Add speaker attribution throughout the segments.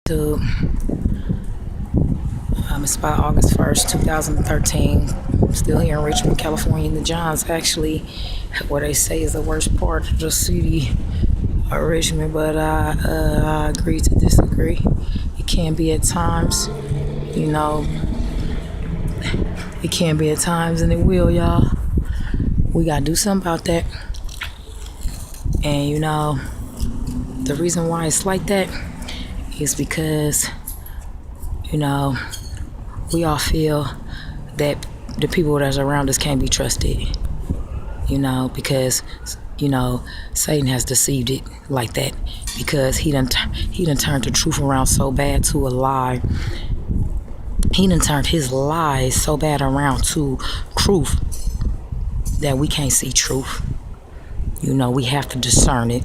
Speaker 1: Dude, it's about August 1st, 2013. I'm still here in Richmond, California, in the Johns, actually, where they say is the worst part of the city of Richmond, but I agree to disagree. It can be at times, you know, it can be at times, and it will, y'all. We gotta do something about that. And, you know, the reason why it's like that is because, you know, we all feel that the people that's around us can't be trusted, you know, because, you know, Satan has deceived it like that, because he done turned the truth around so bad to a lie. He done turned his lies so bad around to truth that we can't see truth. You know, we have to discern it,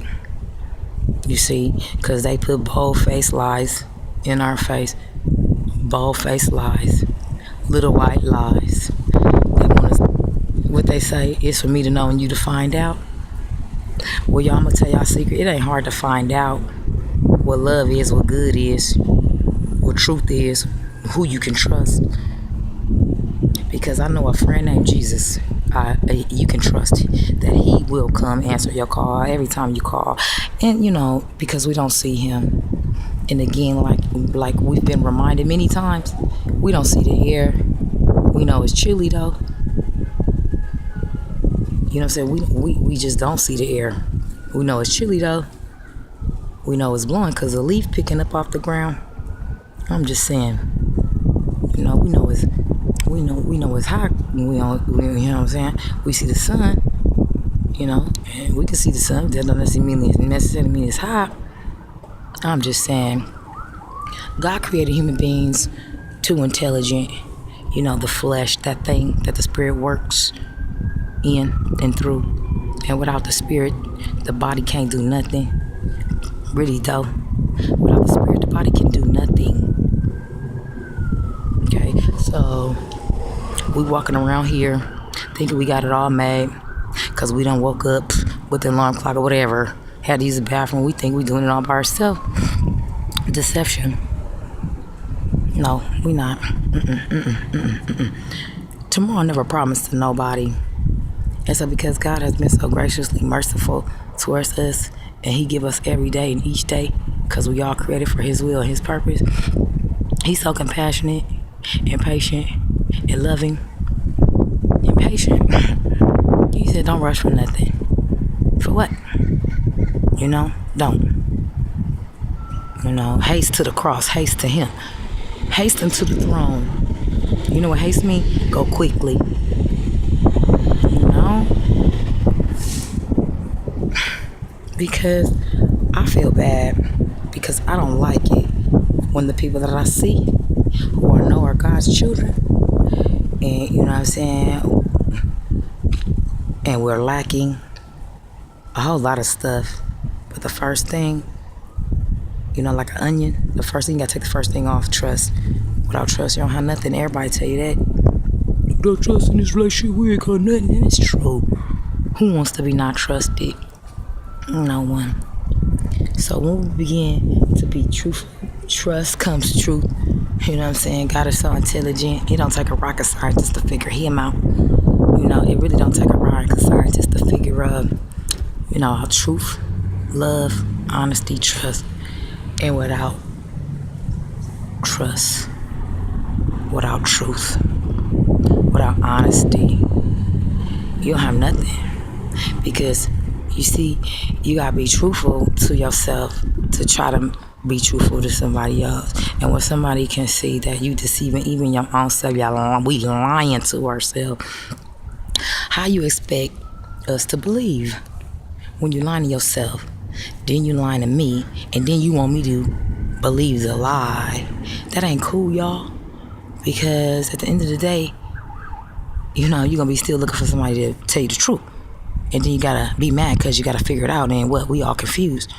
Speaker 1: you see, because they put bold-faced lies in our face. Bold-faced lies, little white lies. They want us, what they say is for me to know and you to find out. Well, y'all, I'm gonna tell y'all a secret. It ain't hard to find out what love is, what good is, what truth is, who you can trust. Because I know a friend named Jesus. You can trust that he will come answer your call every time you call. And, you know, because we don't see him. And again, like we've been reminded many times, we don't see the air. We know it's chilly, though. You know what I'm saying? We just don't see the air. We know it's chilly, though. We know it's blowing because the leaf picking up off the ground. I'm just saying, you know, we know it's hot. You know what I'm saying? We see the sun, you know, and we can see the sun. That doesn't necessarily mean it's hot. I'm just saying, God created human beings too intelligent. You know, the flesh, that thing that the spirit works in and through. And without the spirit, the body can't do nothing. Really, though. Without the spirit, the body can do nothing. Okay, so we walking around here thinking we got it all made because we done woke up with the alarm clock or whatever, had to use the bathroom. We think we doing it all by ourselves. Deception. No, we not. Tomorrow never promised to nobody. And so because God has been so graciously merciful towards us, and he give us every day and each day, because we all created for his will and his purpose, he's so compassionate and patient and loving and patient. He said, don't rush for nothing. For what? You know, don't. You know, haste to the cross, haste to him. Hasten to the throne. You know what haste mean? Go quickly. You know? Because I feel bad. Because I don't like it when the people that I see who I know are God's children, and you know what I'm saying, and we're lacking a whole lot of stuff. But the first thing, you know, like an onion, the first thing you gotta take the first thing off, trust. Without trust, you don't have nothing. Everybody tell you that. Without trust in this relationship, we ain't got nothing. And it's true. Who wants to be not trusted? No one. So when we begin to be truthful, trust comes truth. You know what I'm saying? God is so intelligent. It don't take a rocket scientist to figure him out. You know, it really don't take a rocket scientist to figure out, you know, how truth, love, honesty, trust. And without trust, without truth, without honesty, you don't have nothing. Because, you see, you gotta be truthful to yourself to try to be truthful to somebody else. And when somebody can see that you deceiving even your own self, we lying to ourselves, how you expect us to believe when you lying to yourself? Then you lying to me, and then you want me to believe the lie. That ain't cool, y'all. Because at the end of the day, you know, you're gonna be still looking for somebody to tell you the truth. And then you gotta be mad because you gotta figure it out. And what? We all confused.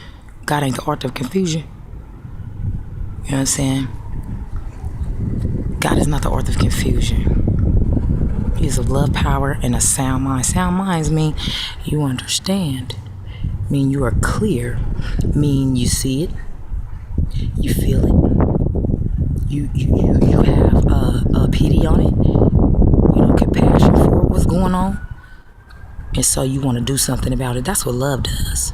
Speaker 1: God ain't the author of confusion. You know what I'm saying? God is not the author of confusion. He is of love, power, and a sound mind. Sound minds mean you understand. Mean you are clear. Mean you see it. You feel it. you have a pity on it, compassion for what's going on, and so you want to do something about it. That's what love does.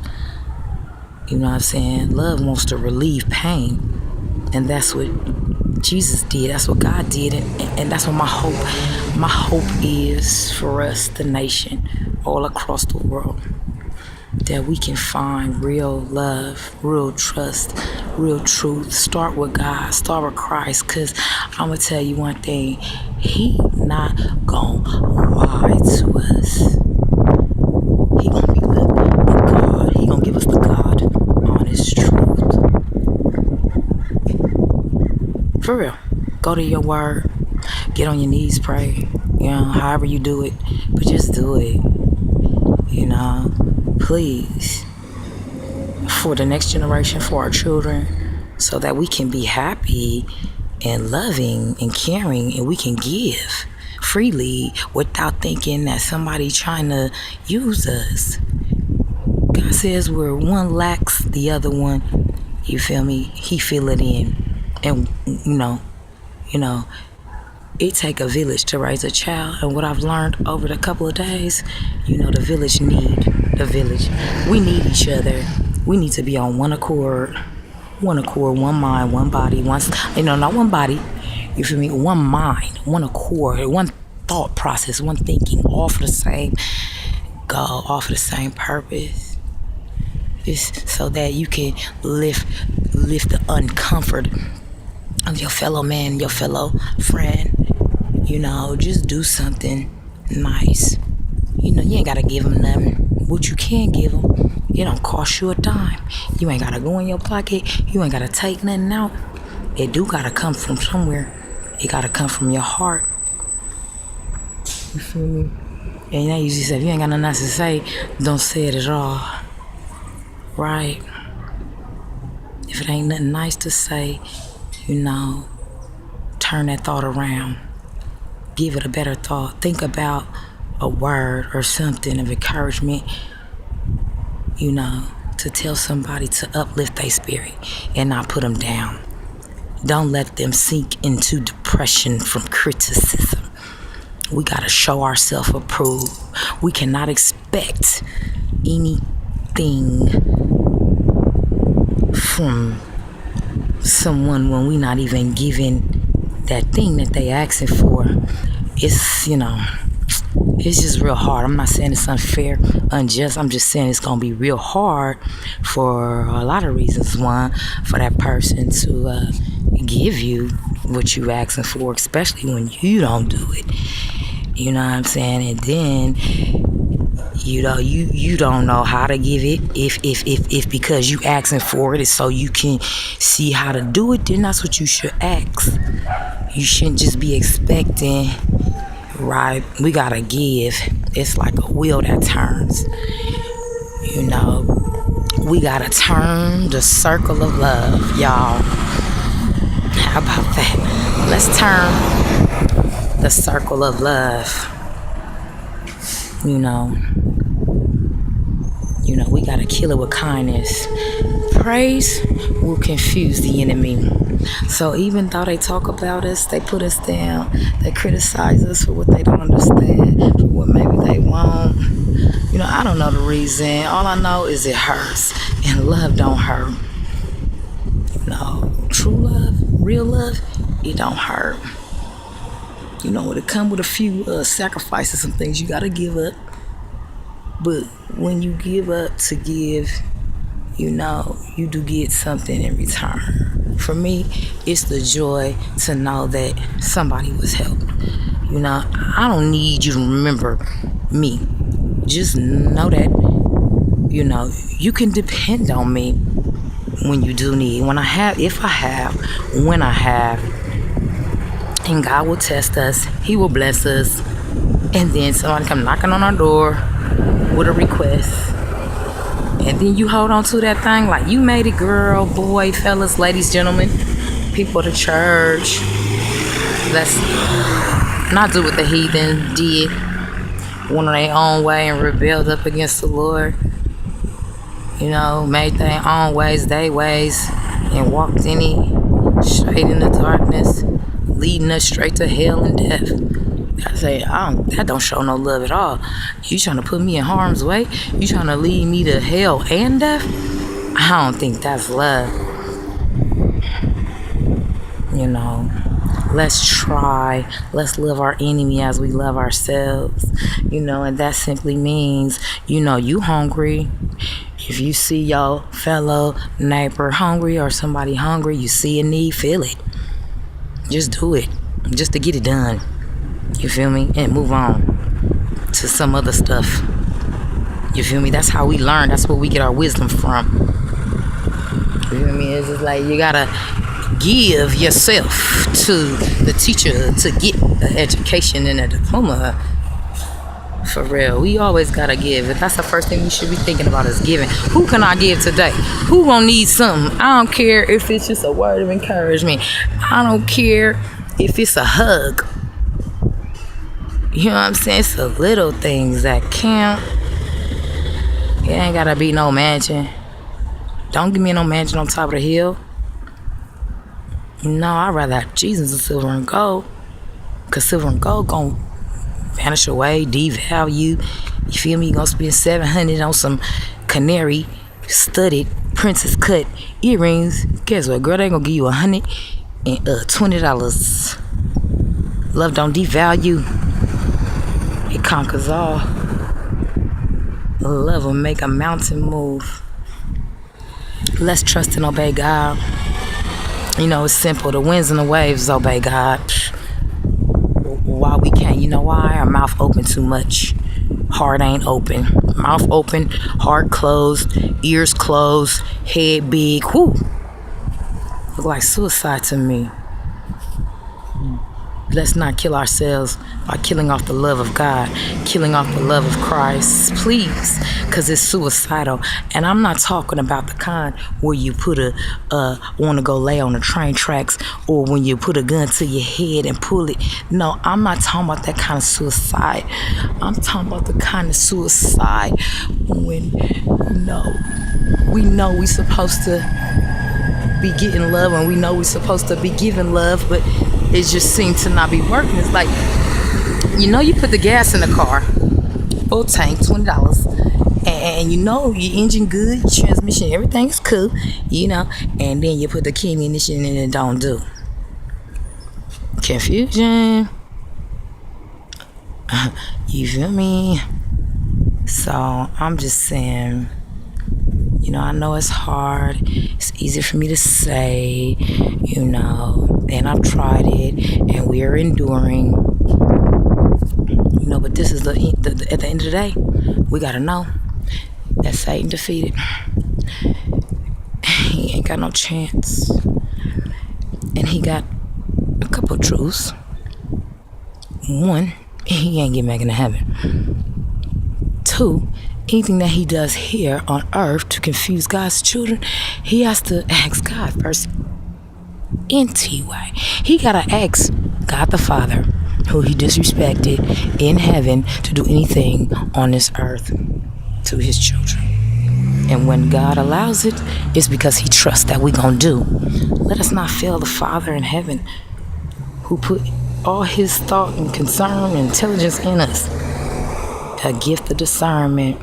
Speaker 1: You know what I'm saying? Love wants to relieve pain, and that's what Jesus did. That's what God did, and that's what my hope is for us, the nation, all across the world, that we can find real love, real trust, real truth. Start with God, start with Christ, because I'm going to tell you one thing, He not going to lie to us. He going to be the God. He going to give us the God, honest truth. For real. Go to your word. Get on your knees, pray. However you do it, but just do it. Please, for the next generation, for our children, so that we can be happy and loving and caring, and we can give freely without thinking that somebody trying to use us. God says where one lacks, the other one, you feel me, He fill it in. And it take a village to raise a child, and what I've learned over the couple of days, the village need the village. We need each other. We need to be on one accord, one mind, one body, not one body, you feel me, one mind, one accord, one thought process, one thinking, all for the same goal, all for the same purpose. It's so that you can lift the uncomfort of your fellow man, your fellow friend. Just do something nice. You ain't gotta give them nothing. What you can give them, it don't cost you a dime. You ain't gotta go in your pocket. You ain't gotta take nothing out. It do gotta come from somewhere. It gotta come from your heart. You feel me? And I usually say, if you ain't got nothing else to say, don't say it at all. Right? If it ain't nothing nice to say, turn that thought around. Give it a better thought. Think about a word or something of encouragement, to tell somebody to uplift their spirit and not put them down. Don't let them sink into depression from criticism. We got to show ourselves approved. We cannot expect anything from someone when we not even giving that thing that they asking for. It's it's just real hard. I'm not saying it's unfair, unjust. I'm just saying it's gonna be real hard for a lot of reasons. One, for that person to give you what you asking for, especially when you don't do it. You know what I'm saying? And then you don't know how to give it. If because you asking for it is so you can see how to do it, then that's what you should ask. You shouldn't just be expecting, right? We gotta give. It's like a wheel that turns. We gotta turn the circle of love, y'all. How about that? Let's turn the circle of love. We gotta kill it with kindness. Praise will confuse the enemy. So even though they talk about us, they put us down, they criticize us for what they don't understand, for what maybe they won't. I don't know the reason. All I know is it hurts, and love don't hurt. True love, real love, it don't hurt. It come with a few sacrifices, some things you gotta give up. But when you give up to give, you do get something in return. For me, it's the joy to know that somebody was helped. I don't need you to remember me. Just know that, you can depend on me when you do need. When I have, and God will test us. He will bless us. And then somebody come knocking on our door with a request. And then you hold on to that thing like you made it, girl, boy, fellas, ladies, gentlemen, people of the church. Let's not do what the heathen did. Went on their own way and rebelled up against the Lord. Made their own ways, they ways, and walked in it. straight in the darkness, leading us straight to hell and death. I say, that don't show no love at all. You trying to put me in harm's way? You trying to lead me to hell and death? I don't think that's love. You know, let's love our enemy as we love ourselves. You know, and that simply means, you know, you hungry. If you see your fellow neighbor hungry or somebody hungry, you see a need, feel it. Just do it. Just to get it done. You feel me? And move on to some other stuff. You feel me? That's how we learn. That's where we get our wisdom from. You feel me? It's just like you gotta give yourself to the teacher to get an education and a diploma. For real, we always gotta give. That's the first thing we should be thinking about is giving. Who can I give today? Who gonna need something? I don't care if it's just a word of encouragement. I don't care if it's a hug. You know what I'm saying? It's the little things that count. It ain't gotta be no mansion. Don't give me no mansion on top of the hill. No, I'd rather have Jesus than silver and gold. Cause silver and gold gon' vanish away, devalue. You feel me? You gonna spend $700 on some canary studded princess cut earrings. Guess what, girl? They gonna give you $120. Love don't devalue. It conquers all. Love will make a mountain move. Let's trust and obey God. You know, it's simple. The winds and the waves obey God. Why we can't? You know why? Our mouth open too much. Heart ain't open. Mouth open, heart closed, ears closed, head big. Whoo! Look like suicide to me. Let's not kill ourselves by killing off the love of God, killing off the love of Christ, please, because it's suicidal. And I'm not talking about the kind where you want to go lay on the train tracks, or when you put a gun to your head and pull it. No, I'm not talking about that kind of suicide. I'm talking about the kind of suicide when we know we're supposed to be getting love, and we know we're supposed to be giving love, but it just seems to not be working. It's like, you put the gas in the car, full tank, $20, and your engine good, your transmission, everything is cool, and then you put the key ignition and it don't do. Confusion. You feel me? So I'm just saying, I know it's hard. It's easy for me to say, and I've tried it, and we are enduring. But this is at the end of the day, we gotta know that Satan defeated. He ain't got no chance, and he got a couple of truths. One, he ain't getting back into heaven. Two, anything that he does here on earth to confuse God's children, he has to ask God first. Anyway, he gotta ask God the Father, who he disrespected in heaven, to do anything on this earth to his children. And when God allows it, it's because he trusts that we gonna do. Let us not fail the Father in heaven, who put all his thought and concern and intelligence in us. A gift of discernment,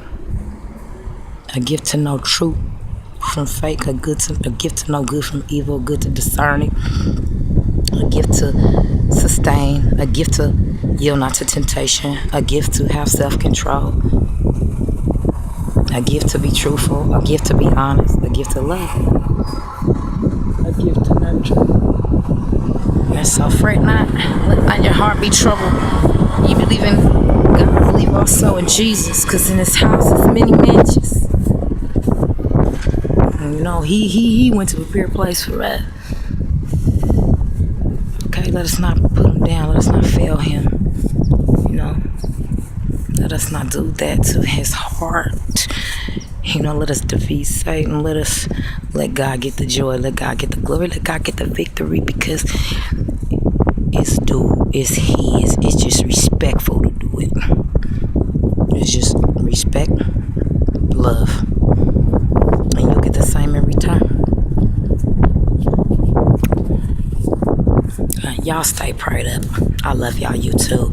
Speaker 1: a gift to know truth from fake, a gift to know good from evil, good to discern it, a gift to sustain, a gift to yield not to temptation, a gift to have self-control, a gift to be truthful, a gift to be honest, a gift to love, a gift to nurture. And so fret not, let not your heart be troubled. You believe in God, believe also in Jesus, because in his house is many mansions. He went to prepare a place for us. Okay, let us not put him down. Let us not fail him. Let us not do that to his heart. Let us defeat Satan. Let God get the joy. Let God get the glory. Let God get the victory, because it's his. It's just respectful to do it. It's just respect, love, and you'll get the same in return. Y'all stay prayed up. I love y'all. You too.